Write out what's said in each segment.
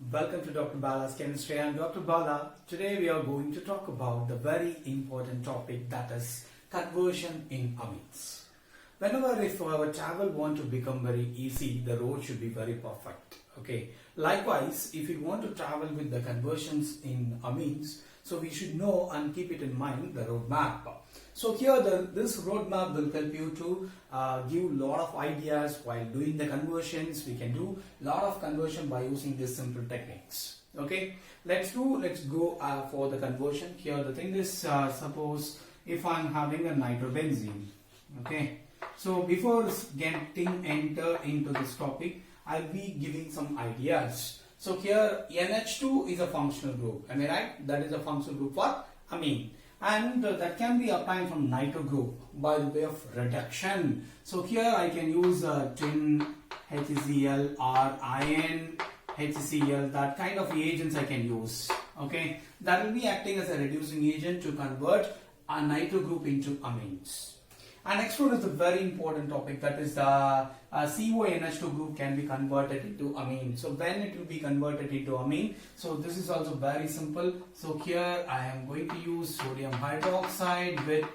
Welcome to Dr. Bala's Chemistry. I'm Dr. Bala. Today we are going to talk about the very important topic, that is conversion in amines. Whenever if our travel want to become very easy, the road should be very perfect. Okay. Likewise, if we want to travel with the conversions in amines, so we should know and keep it in mind the roadmap. So here this roadmap will help you to give a lot of ideas while doing the conversions. We can do a lot of conversion by using these simple techniques. Okay, let's go for the conversion. Here the thing is, suppose if I'm having a nitrobenzene. Okay, so before getting enter into this topic, I'll be giving some ideas. So here NH2 is a functional group. Am I right? That is a functional group for amine. And that can be obtained from nitro group by the way of reduction. So here I can use tin HCl or iron HCl, that kind of reagents I can use. Okay, that will be acting as a reducing agent to convert a nitro group into amines. And next one is a very important topic, that is the CONH2 group can be converted into amine. So when it will be converted into amine, so this is also very simple. So here I am going to use sodium hydroxide with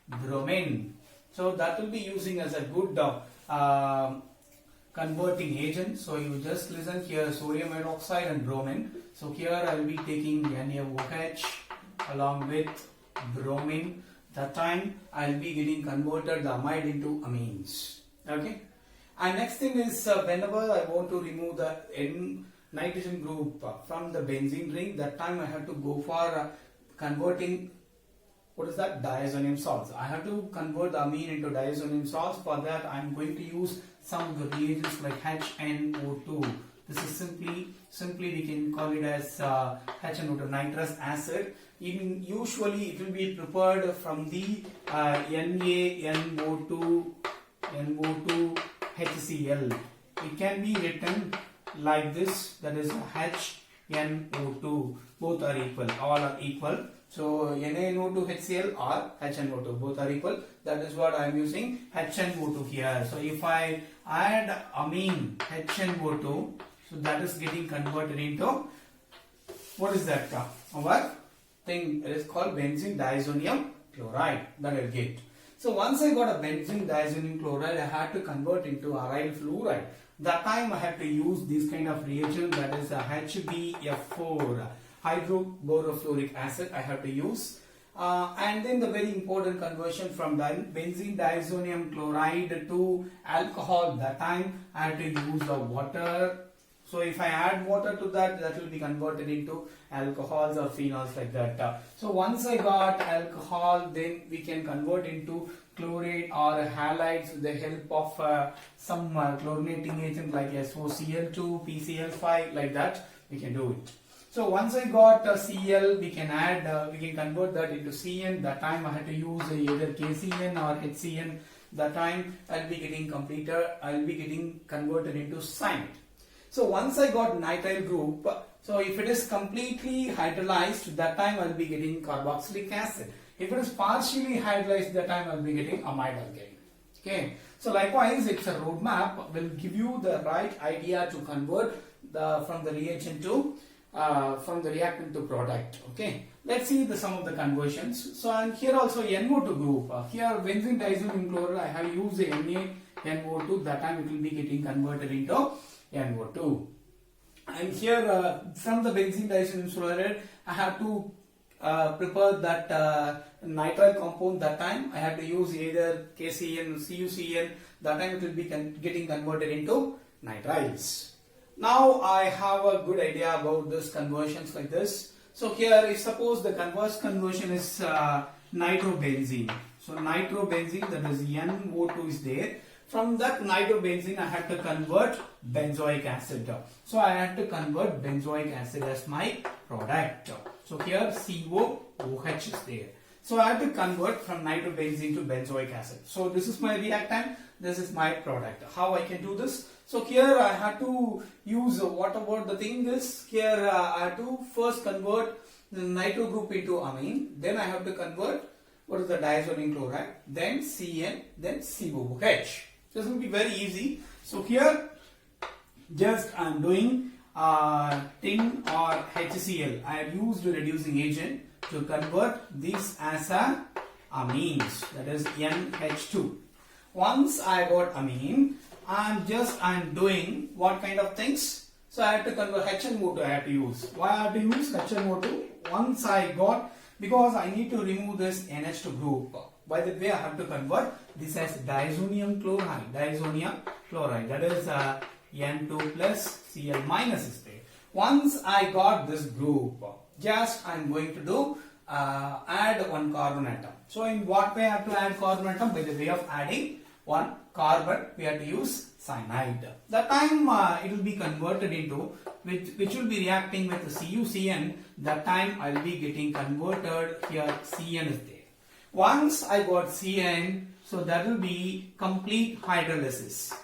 bromine. So that will be using as a good converting agent. So you just listen here, sodium hydroxide and bromine. So here I will be taking NaOH along with bromine. That time I will be getting converted the amide into amines. Okay. And next thing is whenever I want to remove the N nitrogen group from the benzene ring, that time I have to go for converting, what is that, diazonium salts. I have to convert the amine into diazonium salts. For that I am going to use some of the reagents like HNO2. This is simply we can call it as HNO2, nitrous acid. Even usually it will be prepared from the NaNO2 HCl. It can be written like this, that is HNO2. Both are equal, all are equal. So NaNO2 HCl or HNO2, both are equal. That is what I am using, HNO2 here. So if I add amine HNO2, so that is getting converted into, what is that? Our thing, it is called benzene diazonium chloride, that I will get. So once I got a benzene diazonium chloride, I had to convert into aryl fluoride. That time I had to use this kind of reagent, that is a HbF4, hydroborofluoric acid I have to use. And then the very important conversion from benzene diazonium chloride to alcohol, that time I had to use the water. So if I add water to that, that will be converted into alcohols or phenols like that. So once I got alcohol, then we can convert into chloride or halides with the help of some chlorinating agent like SOCl2, PCl5, like that we can do it. So once I got Cl, we can add, we can convert that into Cn. That time I had to use either KCN or HCN. That time I'll be getting converted into cyanide. So once I got nitrile group, so if it is completely hydrolyzed, that time I will be getting carboxylic acid. If it is partially hydrolyzed, that time I will be getting amide alkane. Okay. So likewise, it's a roadmap will give you the right idea to convert from the reagent to from the reactant to product. Okay. Let's see some of the conversions. So and here also NO2 group. Here benzene diazonium chloride, I have used the NaNO2. That time it will be getting converted into NO2. And here from the benzene diazonium chloride, I have to prepare that nitrile compound. That time I have to use either KCN or CuCN. That time it will be getting converted into nitriles. Now I have a good idea about this conversions like this. So here, if suppose the conversion is nitrobenzene. So nitrobenzene, that is NO2 is there. From that nitrobenzene, I had to convert benzoic acid. So I had to convert benzoic acid as my product. So here COOH is there. So I have to convert from nitrobenzene to benzoic acid. So this is my reactant, this is my product. How I can do this? So here I have to use what about the thing is, here I have to first convert the nitro group into amine. Then I have to convert what is the diazonium chloride, then CN, then COOH. This will be very easy. So here just I am doing tin or HCl. I have used reducing agent to convert this as a amines, that is NH2. Once I got amine, I'm doing what kind of things? So I have to convert HNO2. I have to use. Why I have to use HNO2? Once I got, because I need to remove this NH2 group. By the way, I have to convert this as diazonium chloride. Diazonium chloride. That is N2 plus Cl minus is there. Once I got this group, just I'm going to do add one carbon atom. So in what way I have to add carbon atom? By the way of adding one carbon, we have to use cyanide. That time it will be converted into which will be reacting with CuCN. That time I will be getting converted here. Cn is there. Once I got Cn, so that will be complete hydrolysis.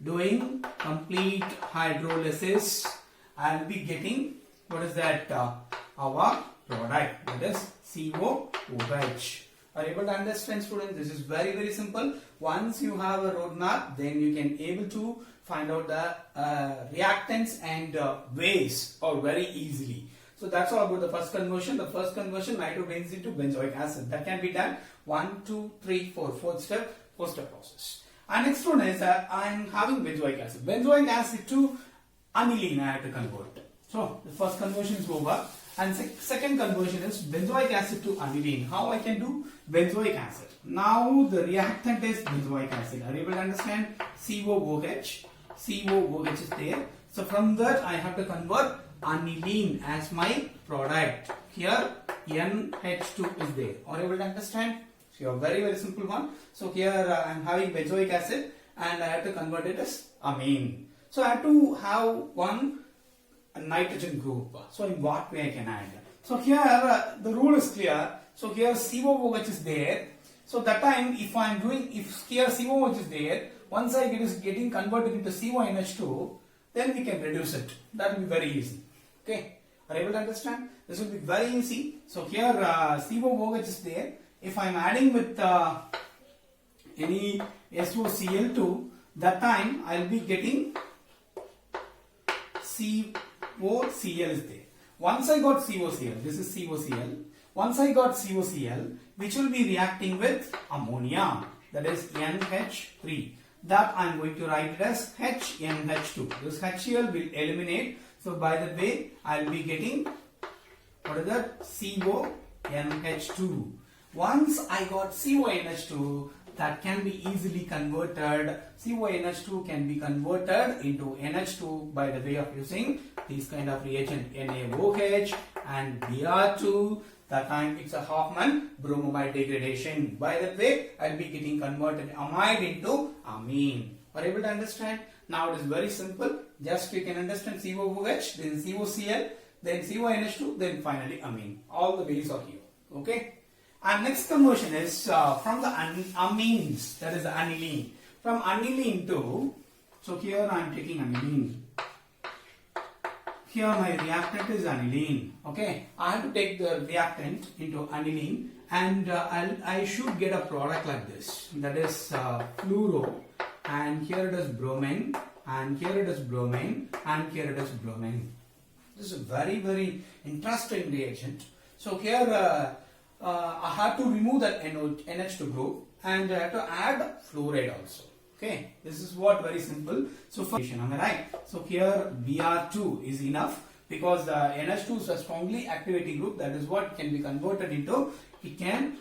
Doing complete hydrolysis, I will be getting what is that? Our product, that is COOH. Are you able to understand, students? This is very, very simple. Once you have a roadmap, then you can able to find out the reactants and ways or very easily. So that's all about the first conversion. The first conversion, nitrobenzene to benzoic acid. That can be done 1, 2, 3, 4. Fourth step, 4-step process. And next one is I am having benzoic acid. Benzoic acid to aniline I have to convert. So the first conversion is over. And second conversion is benzoic acid to aniline. How I can do? Benzoic acid. Now the reactant is benzoic acid. Are you able to understand? COOH. COOH is there. So from that I have to convert aniline as my product. Here NH2 is there. Are you able to understand? So a very, very simple one. So here I am having benzoic acid and I have to convert it as amine. So I have to have one nitrogen group. So in what way I can add? So here the rule is clear. So here COOH is there. So that time if I am doing, if here COOH is there, once I get is getting converted into CONH2, then we can reduce it. That will be very easy. Okay, are you able to understand? This will be very easy. So here COOH is there. If I am adding with any SOCl2, that time I will be getting COCl is there. Once I got COCl, this is COCl. Once I got COCl, which will be reacting with ammonia, that is NH3. That I am going to write it as HNH2. This HCl will eliminate. So by the way, I will be getting, what is that? CONH2. Once I got CONH2, that can be easily converted. CONH2 can be converted into NH2 by the way of using these kind of reagent NaOH and Br2. That time it's a Hoffman bromide degradation. By that way, I'll be getting converted amide into amine. Are you able to understand? Now it is very simple. Just you can understand COOH, then COCl, then CONH2, then finally amine. All the ways are here. Okay. And next conversion is from the amines, that is the aniline. From aniline to, so here I am taking aniline. Here my reactant is aniline. Okay, I have to take the reactant into aniline, and I should get a product like this. That is fluoro, and here it is bromine, and here it is bromine, and here it is bromine. This is a very, very interesting reagent. So here I have to remove that NH2 group, and I have to add fluoride also. Okay, this is what very simple. So for am I right? So here Br2 is enough because the NH2 is a strongly activating group. That is what can be converted into. It can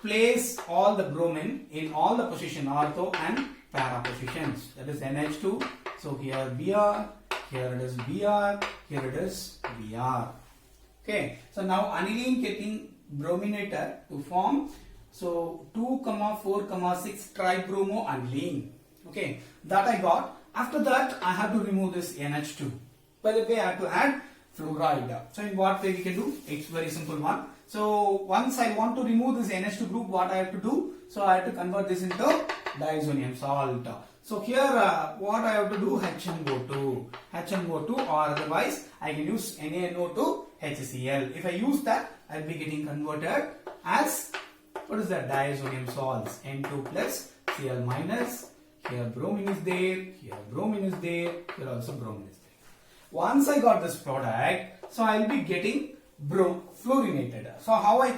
place all the bromine in all the position, ortho and para positions. That is NH2. So here Br, here it is Br, here it is Br. Okay, so now aniline getting brominator to form. So 2, 4, 6 tribromo aniline. Okay, that I got. After that, I have to remove this NH2. By the way, I have to add fluoride. So in what way we can do? It's very simple one. So once I want to remove this NH2 group, what I have to do? So I have to convert this into diazonium salt. So here what I have to do? HNO2. HNO2, or otherwise I can use NaNO2 HCl. If I use that, I will be getting converted as, what is that? Diazonium salts. N2 plus Cl minus. Here bromine is there. Here bromine is there. Here also bromine is there. Once I got this product, so I'll be getting fluorinated. So how I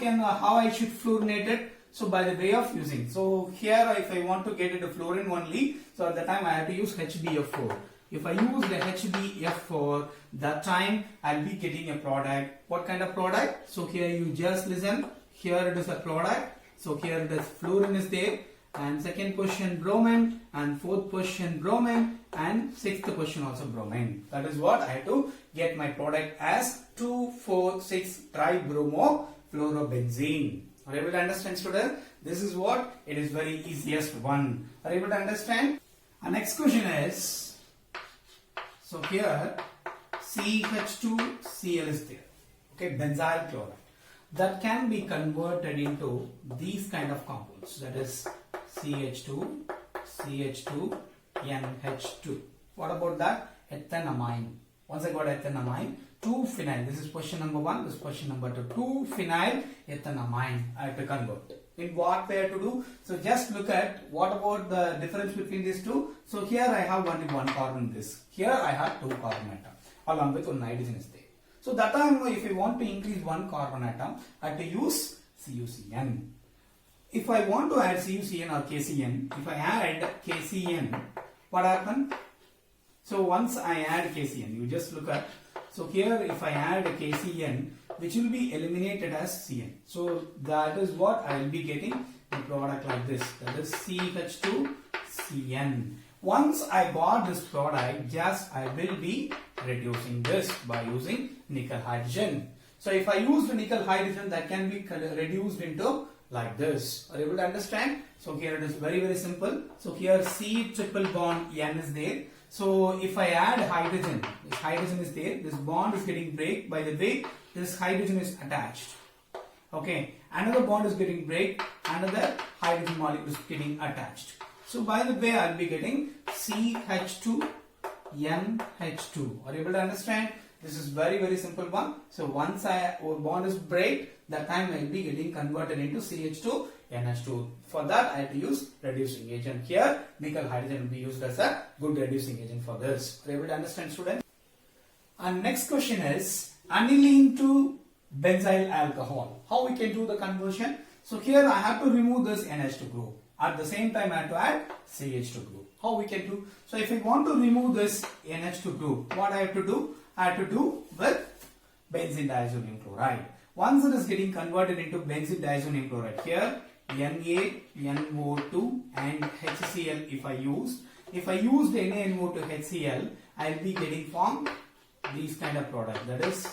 should fluorinate it? So by the way of using, so here if I want to get it to fluorine only, so at the time I have to use HBF4. If I use the HBF4, that time I'll be getting a product. What kind of product? So here you just listen. Here it is a product. So here it is fluorine is there, and second position bromine, and fourth position bromine, and sixth position also bromine. That is what I have to get my product as 2,4,6 tribromo-fluorobenzene. Are you able to understand, student? This is what it is very easiest one. Are you able to understand? Our next question is, so here CH2Cl is there. Okay, benzyl chloride. That can be converted into these kind of compounds. That is CH2, CH2, NH2. What about that? Ethanamine. Once I got ethanamine, 2-phenyl. This is question number 1. This is question number 2. 2-phenyl ethanamine. I have to convert. In what way I have to do? So just look at what about the difference between these two. So here I have only one carbon in this. Here I have 2 carbon atoms along with one nitrogen is there. So that time if I want to increase one carbon atom, I have to use CuCN. If I want to add CuCN or KCN, if I add KCN, what happens? So once I add KCN, you just look at, so here if I add a KCN, which will be eliminated as CN. So that is what I will be getting a product like this. That is CH2CN. Once I got this product, just I will be reducing this by using nickel hydrogen. So if I use the nickel hydrogen, that can be reduced into like this. Are you able to understand? So here it is very, very simple. So here C triple bond N is there. So if I add hydrogen, this hydrogen is there, this bond is getting break. By the way, this hydrogen is attached. Okay, another bond is getting break, another hydrogen molecule is getting attached. So by the way, I will be getting CH2 NH2. Are you able to understand? This is very, very simple one. So once our bond is break, that time I will be getting converted into CH2 NH2. For that I have to use reducing agent. Here nickel hydrogen will be used as a good reducing agent for this. Are you able to understand, student? And next question is aniline to benzyl alcohol. How we can do the conversion? So here I have to remove this NH2 group. At the same time I have to add CH2 group. How we can do? So if I want to remove this NH2 group, what I have to do? I have to do with benzene diazonium chloride. Once it is getting converted into benzene diazonium chloride, here NaNO2 and HCl if I used NaNO2 HCl, I will be getting formed these kind of product, that is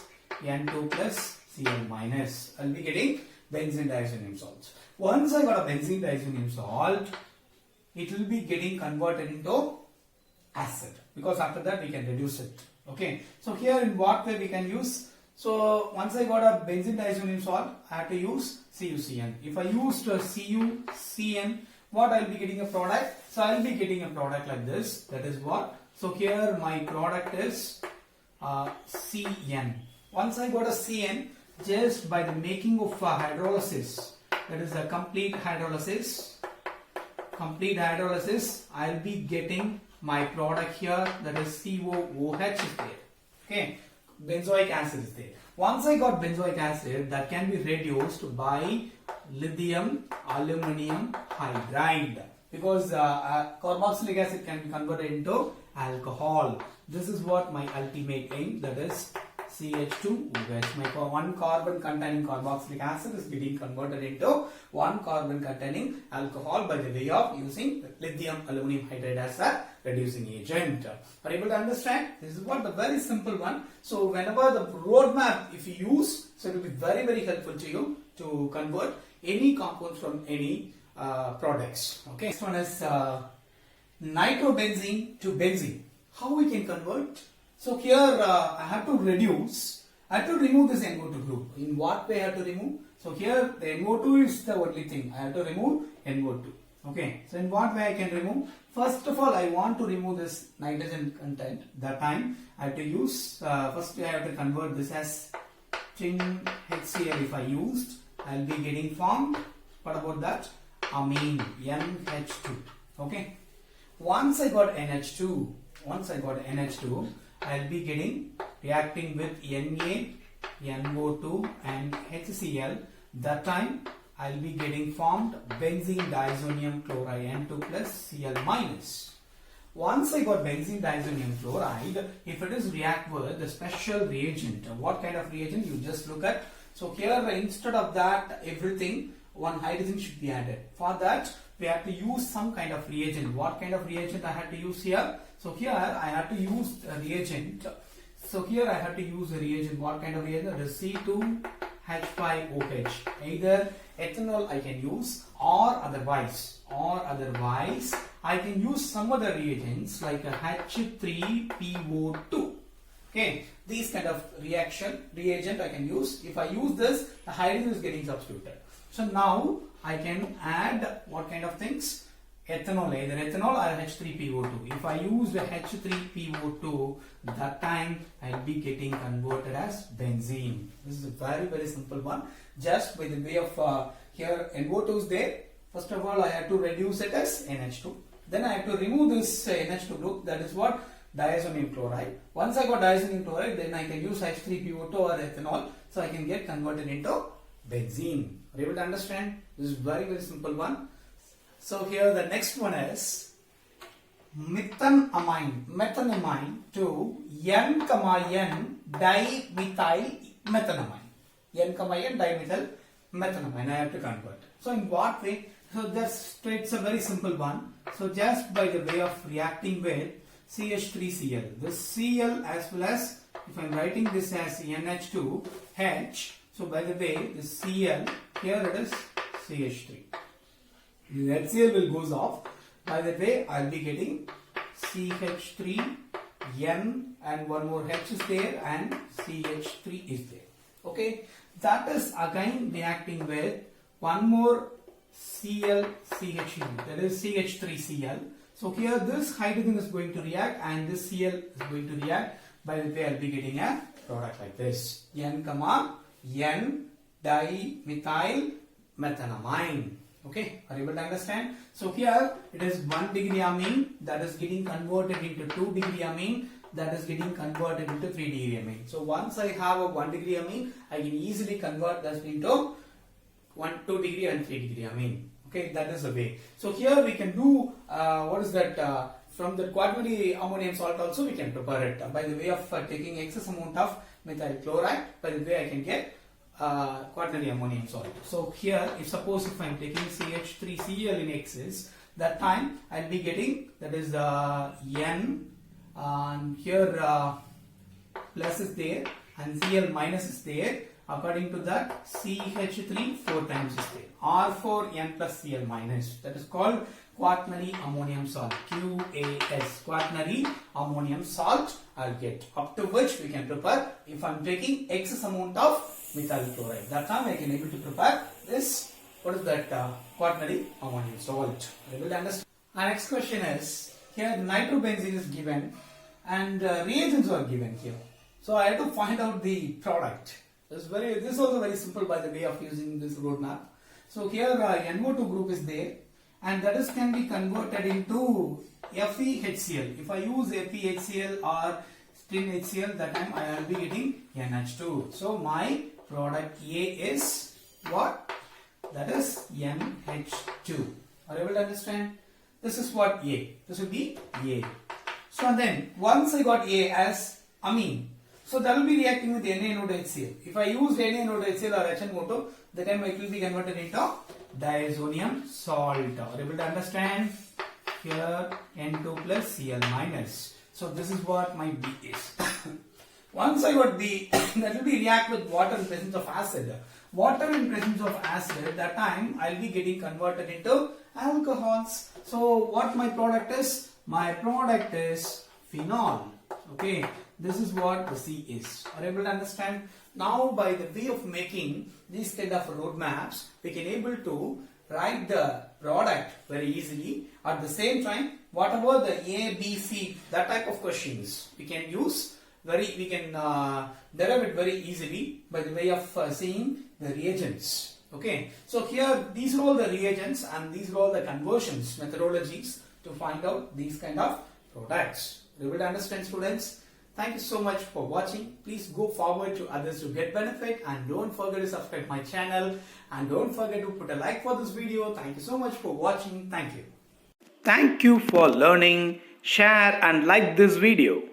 N2 plus Cl minus. I will be getting benzene diazonium salts. Once I got a benzene diazonium salt, it will be getting converted into acid, because after that we can reduce it. Okay, so here in what way we can use? So once I got a benzene diazonium salt, I have to use CuCN. If I use CuCN, what I will be getting a product? So I will be getting a product like this. That is what? So here my product is CN. Once I got a CN, just by the making of hydrolysis, that is a complete hydrolysis, I will be getting my product here, that is COOH is there. Okay, benzoic acid is there. Once I got benzoic acid, that can be reduced by lithium aluminum hydride, because carboxylic acid can be converted into alcohol. This is what my ultimate aim, that is CH2OH. My one carbon containing carboxylic acid is getting converted into one carbon containing alcohol by the way of using lithium aluminum hydride as a reducing agent. Are you able to understand? This is what the very simple one. So whenever the roadmap if you use, so it will be very, very helpful to you to convert any compounds from any products. Okay. Next one is nitrobenzene to benzene. How we can convert? So here I have to reduce, I have to remove this NO2 group. In what way I have to remove? So here the NO2 is the only thing. I have to remove NO2. Okay. So in what way I can remove? First of all, I want to remove this nitrogen content. That time I have to use, first I have to convert this as tin HCl. If I used, I will be getting formed. What about that? Amine, NH2. Okay. Once I got NH2, I'll be getting reacting with Na, NO2 and HCl. That time I'll be getting formed benzene diazonium chloride N2 plus Cl minus. Once I got benzene diazonium chloride, if it is react with the special reagent, what kind of reagent you just look at. So here instead of that everything, one hydrogen should be added. For that we have to use some kind of reagent. What kind of reagent I had to use here? So here I have to use a reagent. So here I have to use a reagent. What kind of reagent? The C2H5OH. Either ethanol I can use, or otherwise I can use some other reagents like a H3PO2. Okay, these kind of reagent I can use. If I use this, the hydrogen is getting substituted. So now I can add what kind of things? Ethanol, either ethanol or H3PO2. If I use the H3PO2, that time I will be getting converted as benzene. This is a very simple one. Just by the way of here NO2 is there. First of all, I have to reduce it as NH2. Then I have to remove this NH2 group. That is what? Diazonium chloride. Once I got diazonium chloride, then I can use H3PO2 or ethanol. So I can get converted into benzene. Are you able to understand? This is very simple one. So here the next one is methanamine to N, N dimethyl methanamine. N, N dimethyl methanamine. I have to convert. So in what way? So it's a very simple one. So just by the way of reacting with CH3Cl. This Cl as well as, if I am writing this as NH2H. So by the way, this Cl, here it is CH3. The HCl will goes off. By the way, I will be getting CH3, N and one more H is there and CH3 is there. Okay, that is again reacting with one more Cl, CH2, that is CH3Cl. So here this hydrogen is going to react and this Cl is going to react. By the way, I will be getting a product like this. N, N dimethyl methanamine. Okay, are you able to understand? So here it is 1 degree amine that is getting converted into 2 degree amine that is getting converted into 3 degree amine. So once I have a 1 degree amine, I can easily convert that into 2 degree and 3 degree amine. Okay, that is the way. So here we can do from the quaternary ammonium salt also we can prepare it by the way of taking excess amount of methyl chloride. By the way I can get quaternary ammonium salt. So here if I am taking CH3Cl in excess, that time I will be getting, that is N, and here plus is there and Cl minus is there. According to that, CH3 4 times is there. R4N plus Cl minus. That is called quaternary ammonium salt. QAS. Quaternary ammonium salt I'll get. Up to which we can prepare if I'm taking excess amount of methyl chloride. That time I can able to prepare this. What is that? Quaternary ammonium salt. Are you able to understand? Our next question is, here nitrobenzene is given and reagents are given here. So I have to find out the product. This is also very simple by the way of using this roadmap. So here NO2 group is there and that is can be converted into FeHCl. If I use FeHCl or string HCl, that time I will be getting NH2. So my product A is what? That is NH2. Are you able to understand? This is what A. This will be A. So then once I got A as amine, so that will be reacting with NaNO2HCl. If I use NaNO2HCl or HNO2, the time it will be converted into diazonium salt. Are you able to understand? Here N2 plus Cl minus. So this is what my B is. Once I got B, that will be react with water in presence of acid. Water in presence of acid, that time I will be getting converted into alcohols. So what my product is? My product is phenol. Okay, this is what the C is. Are you able to understand? Now by the way of making these kind of roadmaps, we can able to write the product very easily. At the same time, whatever the A, B, C, that type of questions we can use we can derive it very easily by the way of seeing the reagents. Okay, so here these are all the reagents and these are all the conversions methodologies to find out these kind of products. You will understand, students. Thank you so much for watching. Please go forward to others to get benefit, and don't forget to subscribe my channel, and don't forget to put a like for this video. Thank you so much for watching. Thank you. Thank you for learning. Share and like this video.